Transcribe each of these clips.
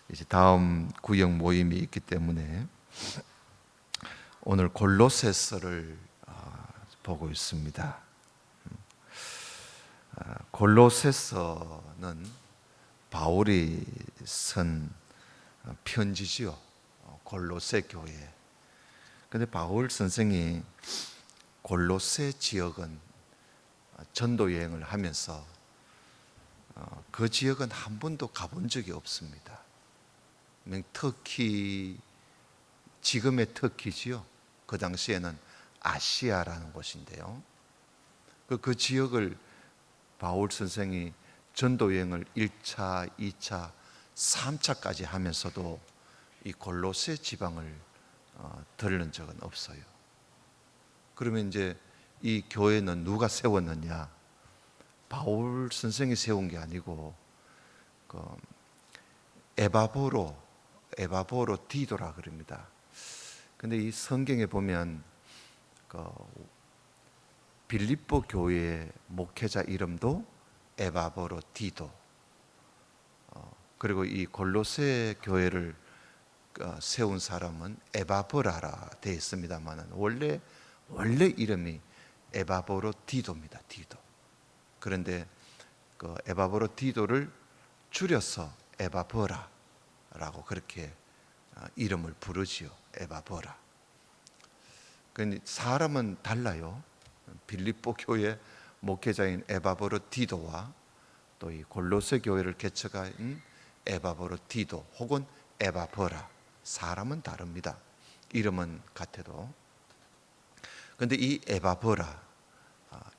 이제 다음 구역 모임이 있기 때문에 오늘 골로새서를 보고 있습니다. 골로새서는 바울이 쓴 편지지요. 골로새 교회. 근데 바울 선생이 골로새 지역은 전도 여행을 하면서 그 지역은 한 번도 가본 적이 없습니다. 터키, 지금의 터키지요. 그 당시에는 아시아라는 곳인데요. 그 지역을 바울 선생이 전도 여행을 1차, 2차, 3차까지 하면서도 이 골로새 지방을 들른 적은 없어요. 그러면 이제 이 교회는 누가 세웠느냐? 바울 선생이 세운 게 아니고 에바보로 디도라 그럽니다. 근데 이 성경에 보면 빌립보 교회의 목회자 이름도 에바보로 디도, 그리고 이 골로새 교회를 세운 사람은 에바브라라 되어 있습니다만 원래 이름이 에바보로 디도입니다. 디도. 그런데 그 에바보로 디도를 줄여서 에바브라라고 그렇게 이름을 부르지요. 에바브라. 근데 사람은 달라요. 빌립보 교회 목회자인 에바브로 디도와 또 이 골로새 교회를 개척한 에바브로 디도 혹은 에바브라, 사람은 다릅니다. 이름은 같아도. 그런데 이 에바브라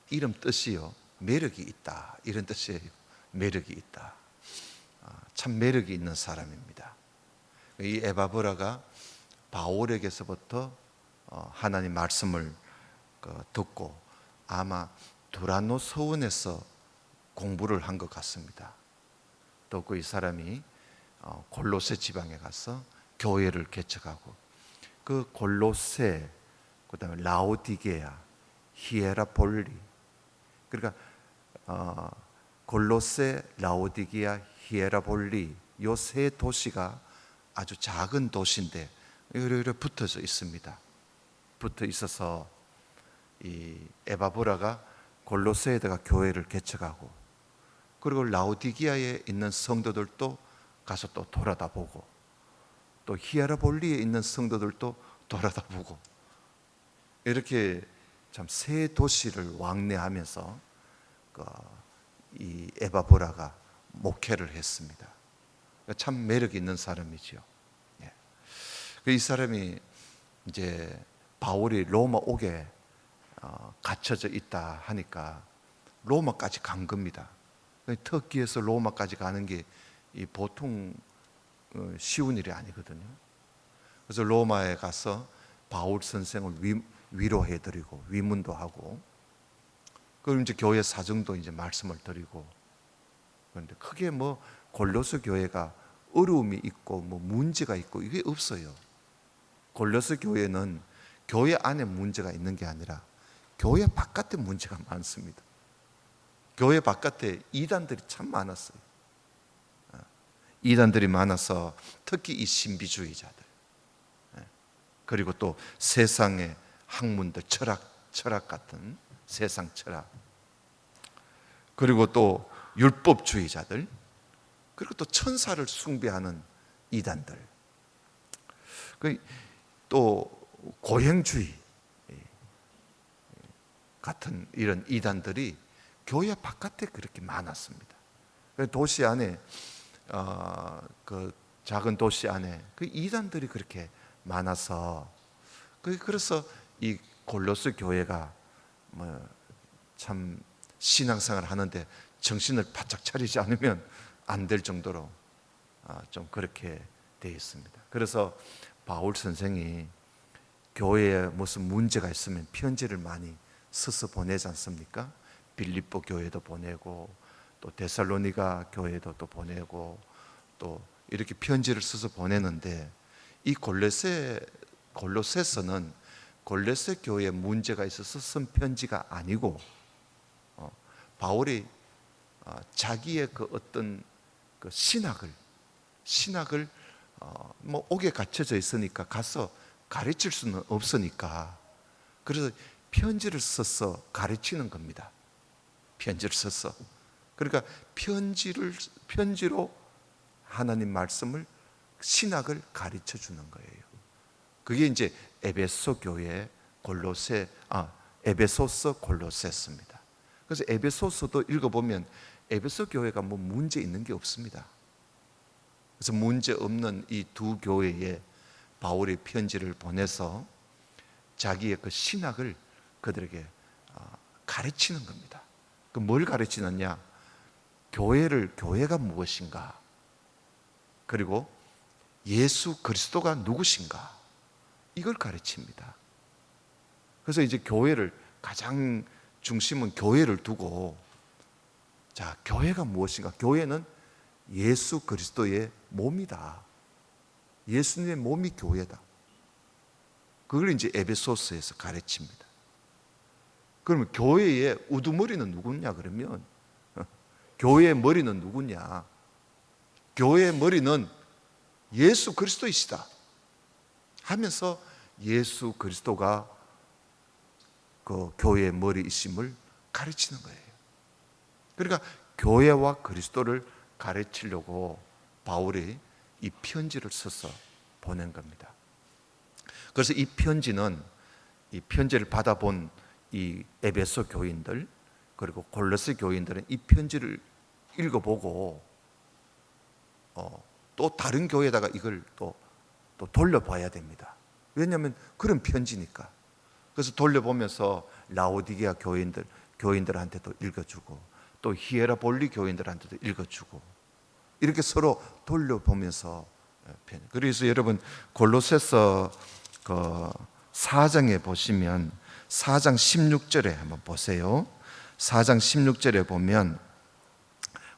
이름 뜻이요, 매력이 있다, 이런 뜻이에요. 매력이 있다. 참 매력이 있는 사람입니다. 이 에바브라가 바울에게서부터 하나님 말씀을 듣고 아마 두라노 서원에서 공부를 한 것 같습니다. 또 그 이 사람이 골로새 지방에 가서 교회를 개척하고 그 골로새, 그다음에 라오디게아, 히에라폴리, 그러니까 골로새, 라오디게아, 히에라폴리 요 세 도시가 아주 작은 도시인데 이렇게 붙어져 있습니다. 붙어 있어서 이 에바브라가 골로새에다가 교회를 개척하고, 그리고 라오디게아에 있는 성도들도 가서 또 돌아다보고, 또 히에라폴리에 있는 성도들도 돌아다보고, 이렇게 참 세 도시를 왕래하면서 이 에바브라가 목회를 했습니다. 참 매력 있는 사람이지요. 이 사람이 이제 바울이 로마 옥에 갇혀져 있다 하니까 로마까지 간 겁니다. 터키에서 로마까지 가는 게 보통 쉬운 일이 아니거든요. 그래서 로마에 가서 바울 선생을 위로해드리고 위문도 하고, 그럼 이제 교회 사정도 이제 말씀을 드리고. 그런데 크게 뭐 골로새 교회가 어려움이 있고 뭐 문제가 있고 이게 없어요. 골로새 교회는 교회 안에 문제가 있는 게 아니라 교회 바깥에 문제가 많습니다. 교회 바깥에 이단들이 참 많았어요. 이단들이 많아서 특히 이 신비주의자들, 그리고 또 세상의 학문들, 철학 같은 세상 철학, 그리고 또 율법주의자들, 그리고 또 천사를 숭배하는 이단들, 또 고행주의 같은 이런 이단들이 교회 바깥에 그렇게 많았습니다. 도시 안에 그 작은 도시 안에 그 이단들이 그렇게 많아서, 그래서 이 골로새 교회가 뭐 참 신앙생활 하는데 정신을 바짝 차리지 않으면 안 될 정도로 좀 그렇게 되어 있습니다. 그래서 바울 선생이 교회에 무슨 문제가 있으면 편지를 많이 써서 보내지 않습니까? 빌립보 교회도 보내고 또 데살로니가 교회도 또 보내고 또 이렇게 편지를 써서 보내는데, 이 골로새서는 골로새 교회에 문제가 있어서 쓴 편지가 아니고 바울이 자기의 그 어떤 그 신학을 뭐 옥에 갇혀져 있으니까 가서 가르칠 수는 없으니까 그래서 편지를 써서 가르치는 겁니다. 편지를 써서. 그러니까 편지로 하나님 말씀을, 신학을 가르쳐 주는 거예요. 그게 이제 에베소 교회 에베소서 골로새서입니다. 그래서 에베소서도 읽어보면 에베소 교회가 뭐 문제 있는 게 없습니다. 그래서 문제 없는 이 두 교회에 바울이 편지를 보내서 자기의 그 신학을 그들에게 가르치는 겁니다. 그 뭘 가르치느냐? 교회가 무엇인가? 그리고 예수 그리스도가 누구신가? 이걸 가르칩니다. 그래서 이제 교회를, 가장 중심은 교회를 두고, 자, 교회가 무엇인가? 교회는 예수 그리스도의 몸이다. 예수님의 몸이 교회다. 그걸 이제 에베소서에서 가르칩니다. 그러면 교회의 우두머리는 누구냐? 그러면 교회의 머리는 누구냐? 교회의 머리는 예수 그리스도이시다 하면서 예수 그리스도가 그 교회의 머리이심을 가르치는 거예요. 그러니까 교회와 그리스도를 가르치려고 바울이 이 편지를 써서 보낸 겁니다. 그래서 이 편지를 받아본 이 에베소 교인들, 그리고 골로새 교인들은 이 편지를 읽어보고 또 다른 교회에다가 이걸 또 돌려봐야 됩니다. 왜냐하면 그런 편지니까. 그래서 돌려보면서 라오디게아 교인들한테도 읽어주고, 또 히에라볼리 교인들한테도 읽어주고, 이렇게 서로 돌려보면서. 그래서 여러분 골로새서 그 4장에 보시면 4장 16절에 한번 보세요. 4장 16절에 보면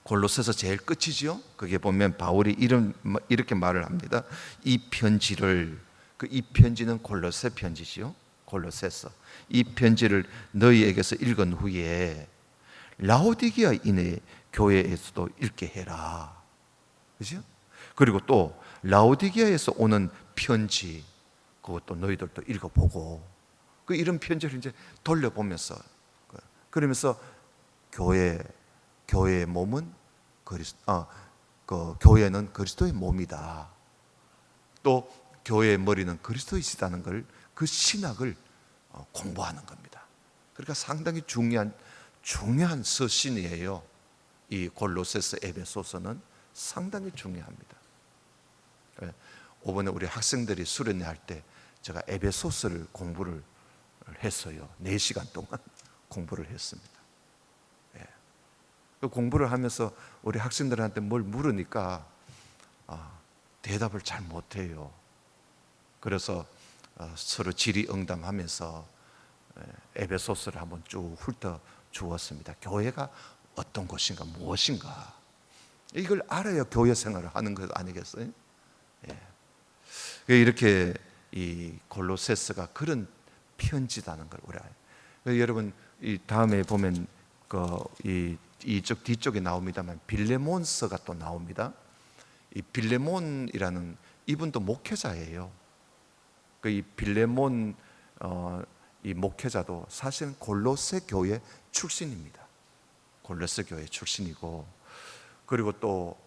골로새서 제일 끝이지요. 그게 보면 바울이 이렇게 말을 합니다. 이 편지는 골로새 편지지요. 골로새서. 이 편지를 너희에게서 읽은 후에 라오디게아 인의 교회에서도 읽게 해라. 그죠? 그리고 또 라오디게아에서 오는 편지, 그것도 너희들도 읽어보고, 이런 편지를 이제 돌려보면서, 그러면서 교회의 몸은 교회는 그리스도의 몸이다. 또 교회의 머리는 그리스도이시다는 걸, 그 신학을 공부하는 겁니다. 그러니까 상당히 중요한 서신이에요. 이 골로새서, 에베소서는 상당히 중요합니다. 이번에 우리 학생들이 수련회 할 때 제가 에베소서를 공부를 했어요. 4시간 동안 공부를 했습니다. 그 공부를 하면서 우리 학생들한테 뭘 물으니까 대답을 잘 못해요. 그래서 서로 질의응답하면서 에베소서를 한번 쭉 훑어 주었습니다. 교회가 어떤 곳인가, 무엇인가, 이걸 알아야 교회 생활을 하는 것 아니겠어요? 이렇게 이 골로새서가 그런 편지다는 걸 우리 알아요. 여러분 이 다음에 보면 이쪽 뒤쪽에 나옵니다만 빌레몬서가 또 나옵니다. 이 빌레몬이라는 이분도 목회자예요. 이 빌레몬 이 목회자도 사실은 골로새 교회 출신입니다. 골로새 교회 출신이고, 그리고 또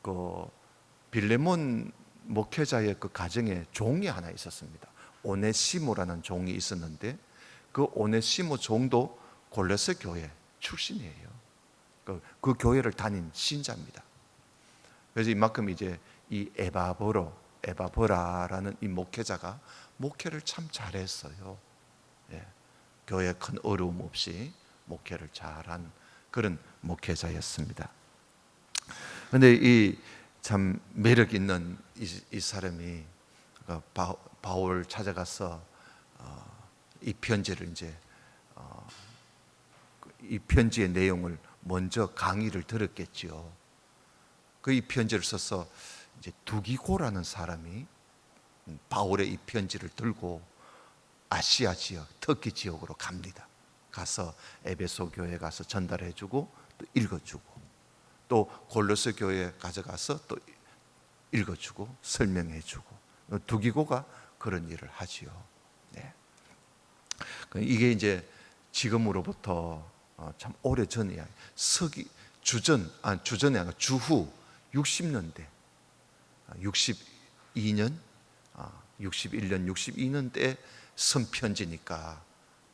그 빌레몬 목회자의 그 가정에 종이 하나 있었습니다. 오네시모라는 종이 있었는데, 그 오네시모 종도 골로새 교회 출신이에요. 그 교회를 다닌 신자입니다. 그래서 이만큼 이제 이 에바브라라는 이 목회자가 목회를 참 잘했어요. 교회에 큰 어려움 없이 목회를 잘한 그런 목회자였습니다. 그런데 이 참 매력 있는 이 사람이 바울 찾아가서 이 편지를 이제 이 편지의 내용을 먼저 강의를 들었겠지요. 이 편지를 써서 이제 두기고라는 사람이 바울의 이 편지를 들고 아시아 지역, 터키 지역으로 갑니다. 가서 에베소 교회에 가서 전달해주고 또 읽어주고, 또 골로새 교회에 가져가서 또 읽어주고 설명해주고, 두기고가 그런 일을 하지요. 네. 이게 이제 지금으로부터 참 오래 전이야. 주전이 아니라 주후 60년대, 62년, 61년, 62년 때 쓴 편지니까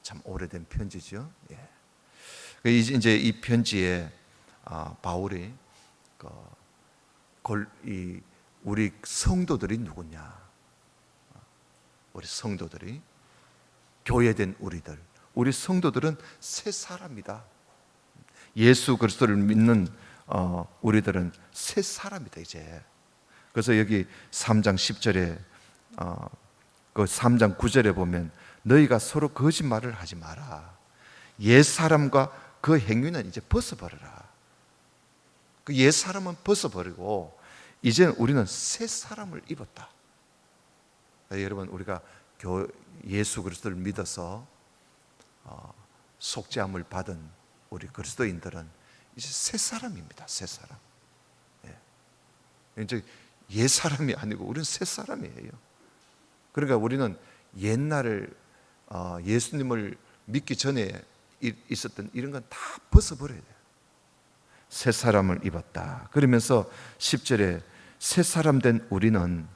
참 오래된 편지죠. 예. 이제 이 편지에 바울이 우리 성도들이 누구냐? 우리 성도들이, 교회된 우리 성도들은 새 사람이다. 예수 그리스도를 믿는 우리들은 새 사람이다 이제. 그래서 여기 3장 10절에 그 3장 9절에 보면 너희가 서로 거짓말을 하지 마라. 옛 사람과 그 행위는 이제 벗어버려라. 그 옛 사람은 벗어버리고 이제는 우리는 새 사람을 입었다. 여러분, 우리가 예수 그리스도를 믿어서 속죄함을 받은 우리 그리스도인들은 이제 새 사람입니다. 새 사람. 예. 이제 옛 사람이 아니고 우리는 새 사람이에요. 그러니까 우리는 옛날 예수님을 믿기 전에 있었던 이런 건 다 벗어버려야 돼요. 새 사람을 입었다. 그러면서 10절에 새 사람 된 우리는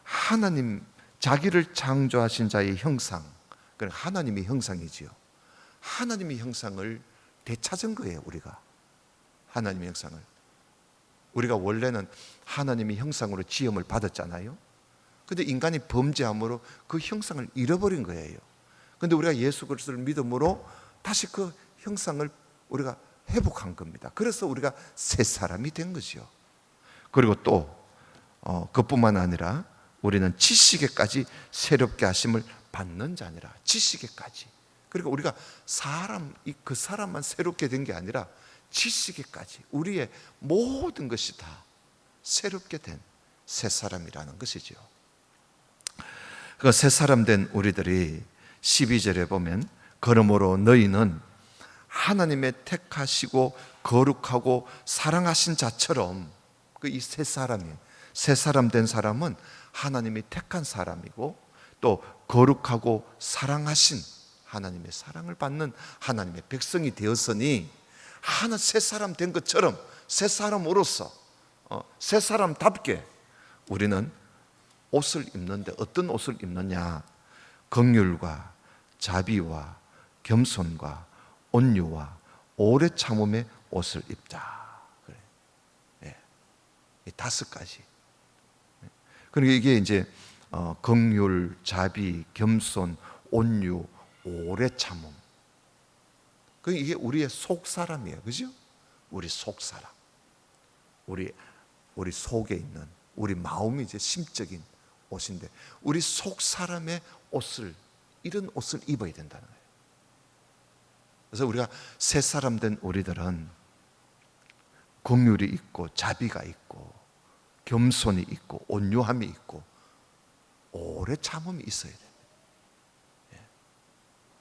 하나님, 자기를 창조하신 자의 형상, 그러니까 하나님의 형상이지요. 하나님의 형상을 되찾은 거예요. 우리가 하나님의 형상을, 우리가 원래는 하나님의 형상으로 지음을 받았잖아요. 근데 인간이 범죄함으로 그 형상을 잃어버린 거예요. 근데 우리가 예수 그리스도를 믿음으로 다시 그 형상을 우리가 회복한 겁니다. 그래서 우리가 새 사람이 된 거죠. 그리고 또 그뿐만 아니라 우리는 지식에까지 새롭게 하심을 받는 자니라. 지식에까지. 그러니까 우리가 그 사람만 새롭게 된 게 아니라 지식에까지 우리의 모든 것이 다 새롭게 된 새 사람이라는 것이죠. 그 새 사람 된 우리들이 12절에 보면 그러므로 너희는 하나님의 택하시고 거룩하고 사랑하신 자처럼, 그 이 새 사람이에요. 새 사람 된 사람은 하나님이 택한 사람이고 또 거룩하고 사랑하신, 하나님의 사랑을 받는 하나님의 백성이 되었으니 하나 새 사람 된 것처럼 새 사람으로서 새 사람답게 우리는 옷을 입는데 어떤 옷을 입느냐? 긍휼과 자비와 겸손과 온유와 오래 참음의 옷을 입자. 그래. 예. 이 5가지. 그러니까 이게 이제 긍휼, 자비, 겸손, 온유, 오래 참음. 그러니까 이게 우리의 속 사람이에요, 그죠? 우리 속 사람, 우리 속에 있는 우리 마음이 이제 심적인 옷인데, 우리 속 사람의 옷을, 이런 옷을 입어야 된다는 거예요. 그래서 우리가 새 사람 된 우리들은 긍휼이 있고 자비가 있고 겸손이 있고 온유함이 있고 오래 참음이 있어야 돼요.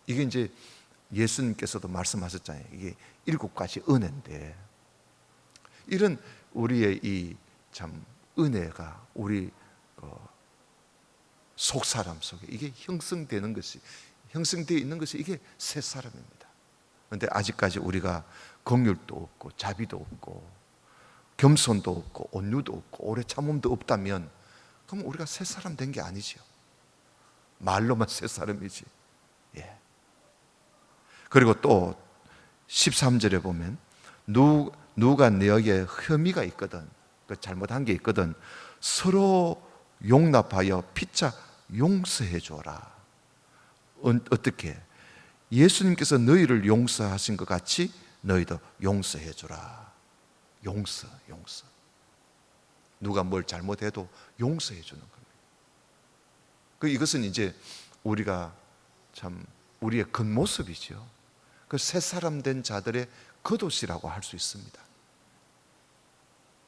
이게 이제 예수님께서도 말씀하셨잖아요. 이게 7가지 은혜인데, 이런 우리의 이 참 은혜가 우리 속 사람 속에 이게 형성되어 있는 것이 이게 새 사람입니다. 그런데 아직까지 우리가 긍휼도 없고 자비도 없고 겸손도 없고 온유도 없고 오래 참음도 없다면, 그럼 우리가 새 사람 된 게 아니죠. 말로만 새 사람이지. 예. 그리고 또 13절에 보면 누가 너에게 혐의가 있거든, 잘못한 게 있거든 서로 용납하여 피차 용서해 줘라. 어떻게? 예수님께서 너희를 용서하신 것 같이 너희도 용서해 주라. 용서. 누가 뭘 잘못해도 용서해 주는 겁니다. 이것은 이제 우리가 참 우리의 겉모습이죠. 그 새 사람 된 자들의 겉옷이라고 할 수 있습니다.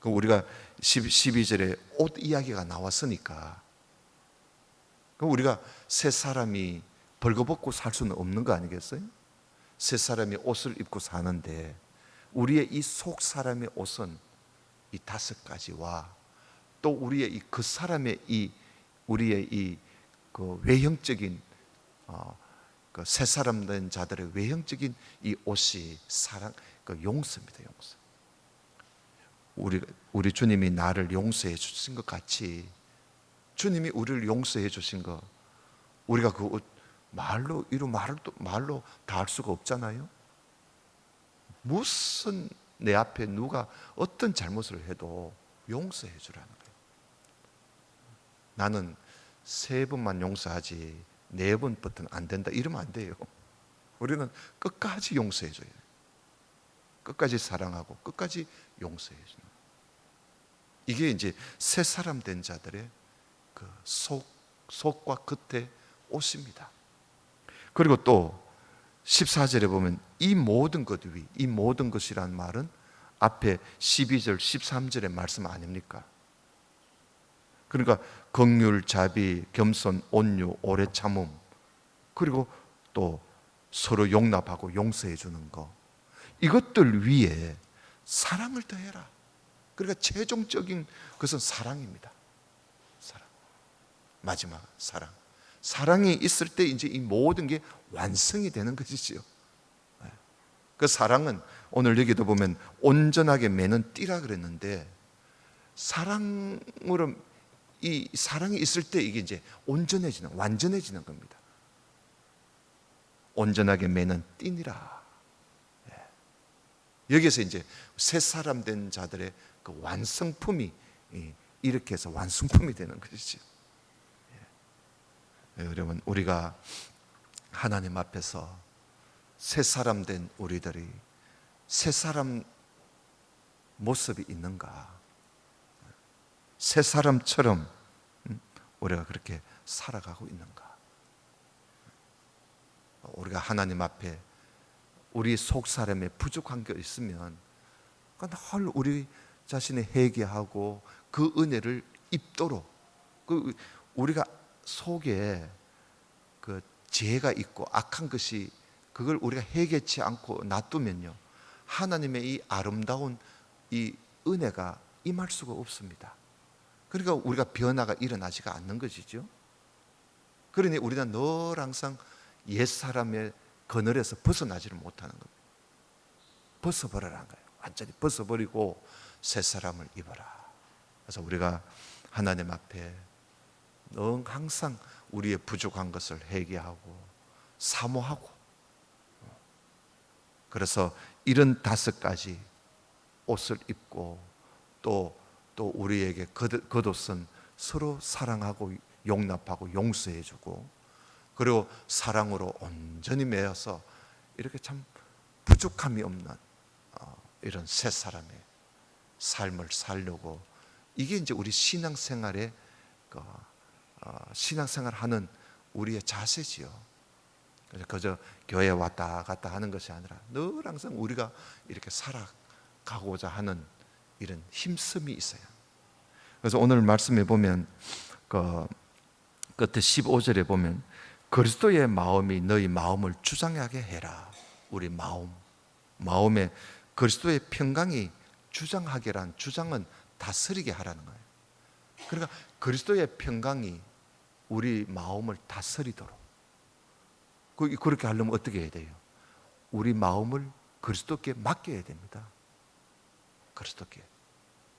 우리가 12절에 옷 이야기가 나왔으니까, 우리가 새 사람이 벌거벗고 살 수는 없는 거 아니겠어요? 새 사람이 옷을 입고 사는데 우리의 이 속 사람의 옷은 이 5가지와 또 우리의 그 사람의 우리의 그 외형적인 그 새 사람 된 자들의 외형적인 이 옷이 사랑, 그 용서입니다. 용서. 우리 주님이 나를 용서해 주신 것 같이 주님이 우리를 용서해 주신 거 우리가 그 말로 다 할 수가 없잖아요. 무슨 내 앞에 누가 어떤 잘못을 해도 용서해 주라는 거예요. 나는 3번만 용서하지 4번부터는 안 된다 이러면 안 돼요. 우리는 끝까지 용서해 줘요. 끝까지 사랑하고 끝까지 용서해 주는 거예요. 이게 이제 새 사람 된 자들의 그 속과 겉의 옷입니다. 그리고 또 14절에 보면 이 모든 것 위, 이 모든 것이란 말은 앞에 12절, 13절의 말씀 아닙니까? 그러니까 긍휼, 자비, 겸손, 온유, 오래 참음, 그리고 또 서로 용납하고 용서해 주는 거, 이것들 위에 사랑을 더해라. 그러니까 최종적인 것은 사랑입니다. 사랑. 마지막 사랑. 사랑이 있을 때 이제 이 모든 게 완성이 되는 것이지요. 그 사랑은 오늘 여기도 보면 온전하게 매는 띠라 그랬는데, 사랑으로 이 사랑이 있을 때 이게 이제 온전해지는, 완전해지는 겁니다. 온전하게 매는 띠니라. 여기서 이제 새 사람 된 자들의 그 완성품이 이렇게 해서 완성품이 되는 것이죠. 여러분, 우리가 하나님 앞에서 새 사람 된 우리들이 새 사람 모습이 있는가? 새 사람처럼 우리가 그렇게 살아가고 있는가? 우리가 하나님 앞에 우리 속 사람에 부족한 게 있으면 늘 우리 자신을 회개하고 그 은혜를 입도록, 우리가 속에 그 죄가 있고 악한 것이, 그걸 우리가 회개치 않고 놔두면요, 하나님의 이 아름다운 이 은혜가 임할 수가 없습니다. 그러니까 우리가 변화가 일어나지가 않는 것이죠. 그러니 우리는 늘 항상 옛사람의 그늘에서 벗어나지를 못하는 겁니다. 벗어버리라는 거예요. 완전히 벗어버리고 새 사람을 입어라. 그래서 우리가 하나님 앞에 늘 항상 우리의 부족한 것을 회개하고 사모하고, 그래서 이런 5가지 옷을 입고 또 우리에게 겉옷은 서로 사랑하고 용납하고 용서해주고, 그리고 사랑으로 온전히 매여서 이렇게 참 부족함이 없는 이런 새 사람의 삶을 살려고, 이게 이제 우리 신앙생활의 신앙생활하는 우리의 자세지요. 그저 교회 왔다 갔다 하는 것이 아니라 늘 항상 우리가 이렇게 살아가고자 하는 이런 힘씀이 있어요. 그래서 오늘 말씀에 보면 그 끝에 15절에 보면 그리스도의 마음이 너희 마음을 주장하게 해라. 우리 마음에 그리스도의 평강이 주장하게란, 주장은 다스리게 하라는 거예요. 그러니까 그리스도의 평강이 우리 마음을 다스리도록, 그렇게 하려면 어떻게 해야 돼요? 우리 마음을 그리스도께 맡겨야 됩니다. 그리스도께.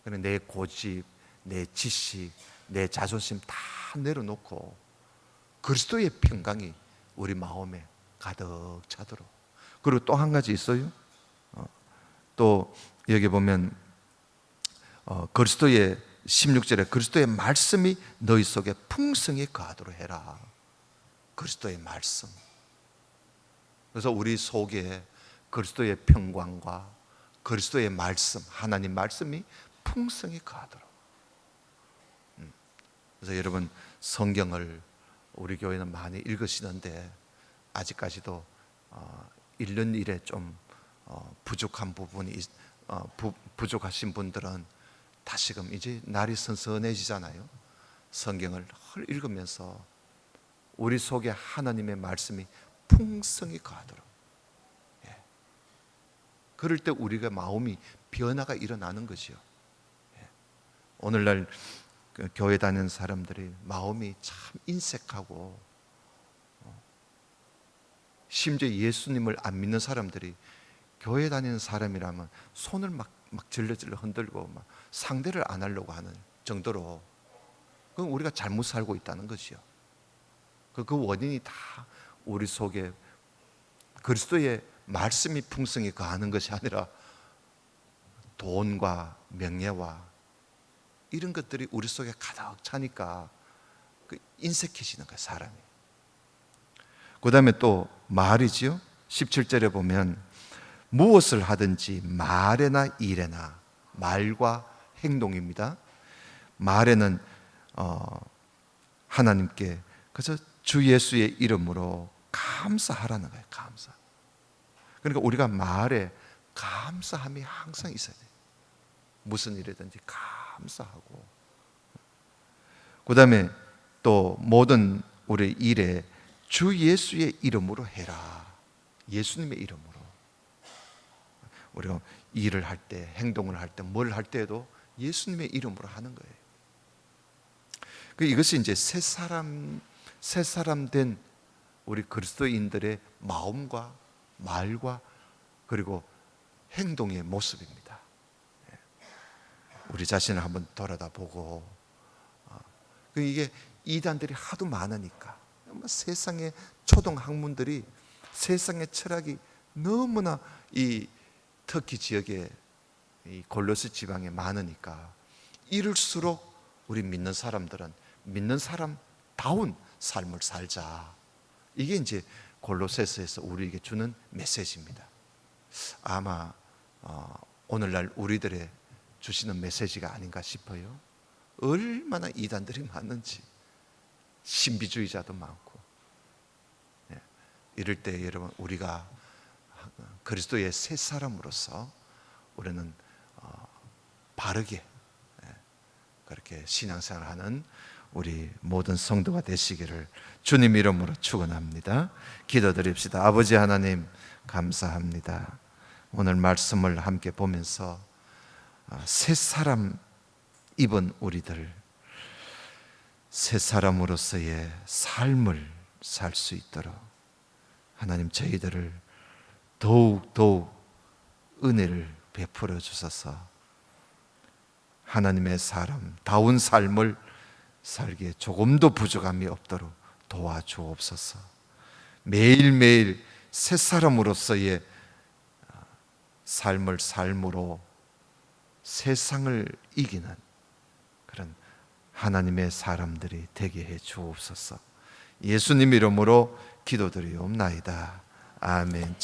내 고집, 내 지식, 내 자존심 다 내려놓고 그리스도의 평강이 우리 마음에 가득 차도록. 그리고 또 한 가지 있어요. 또 여기 보면 그리스도의 16절에 그리스도의 말씀이 너희 속에 풍성히 거하도록 해라. 그리스도의 말씀. 그래서 우리 속에 그리스도의 평강과 그리스도의 말씀, 하나님 말씀이 풍성히 거하도록. 그래서 여러분, 성경을 우리 교회는 많이 읽으시는데 아직까지도 읽는 일에 좀 부족한 부분이 부족하신 분들은 다시금 이제 날이 선선해지잖아요. 성경을 읽으면서 우리 속에 하나님의 말씀이 풍성히 거하도록. 그럴 때 우리가 마음이 변화가 일어나는 거죠. 오늘날 그 교회 다니는 사람들이 마음이 참 인색하고, 심지어 예수님을 안 믿는 사람들이 교회 다니는 사람이라면 손을 막 질러질러 흔들고 막 상대를 안 하려고 하는 정도로, 그건 우리가 잘못 살고 있다는 것이요. 그 원인이 다 우리 속에 그리스도의 말씀이 풍성히 거하는 것이 아니라 돈과 명예와 이런 것들이 우리 속에 가득 차니까 인색해지는 거예요, 사람이. 그 다음에 또 말이지요. 17절에 보면 무엇을 하든지 말에나 일에나, 말과 행동입니다. 말에는 하나님께 그래서 주 예수의 이름으로 감사하라는 거예요. 감사. 그러니까 우리가 말에 감사함이 항상 있어야 돼요. 무슨 일이든지 감사하고, 그 다음에 또 모든 우리 일에 주 예수의 이름으로 해라. 예수님의 이름으로. 우리가 일을 할 때, 행동을 할 때, 뭘 할 때에도 예수님의 이름으로 하는 거예요. 이것이 이제 새 사람 된 우리 그리스도인들의 마음과 말과 그리고 행동의 모습입니다. 우리 자신을 한번 돌아다보고, 이게 이단들이 하도 많으니까, 세상의 초등 학문들이, 세상의 철학이 너무나 이 터키 지역에, 이 골로새 지방에 많으니까, 이럴수록 우리 믿는 사람들은 믿는 사람다운 삶을 살자. 이게 이제 골로새서에서 우리에게 주는 메시지입니다. 아마 오늘날 우리들의 주시는 메시지가 아닌가 싶어요. 얼마나 이단들이 많은지, 신비주의자도 많고. 이럴 때 여러분, 우리가 그리스도의 새 사람으로서 우리는 바르게 그렇게 신앙생활하는 우리 모든 성도가 되시기를 주님 이름으로 축원합니다. 기도드립시다. 아버지 하나님, 감사합니다. 오늘 말씀을 함께 보면서 새 사람 입은 우리들, 새 사람으로서의 삶을 살 수 있도록 하나님, 저희들을 더욱 은혜를 베풀어 주셔서 하나님의 사람다운 삶을 살기에 조금도 부족함이 없도록 도와주옵소서. 매일매일 새 사람으로서의 삶을 삶으로 세상을 이기는 그런 하나님의 사람들이 되게 해 주옵소서. 예수님 이름으로 기도드리옵나이다. 아멘.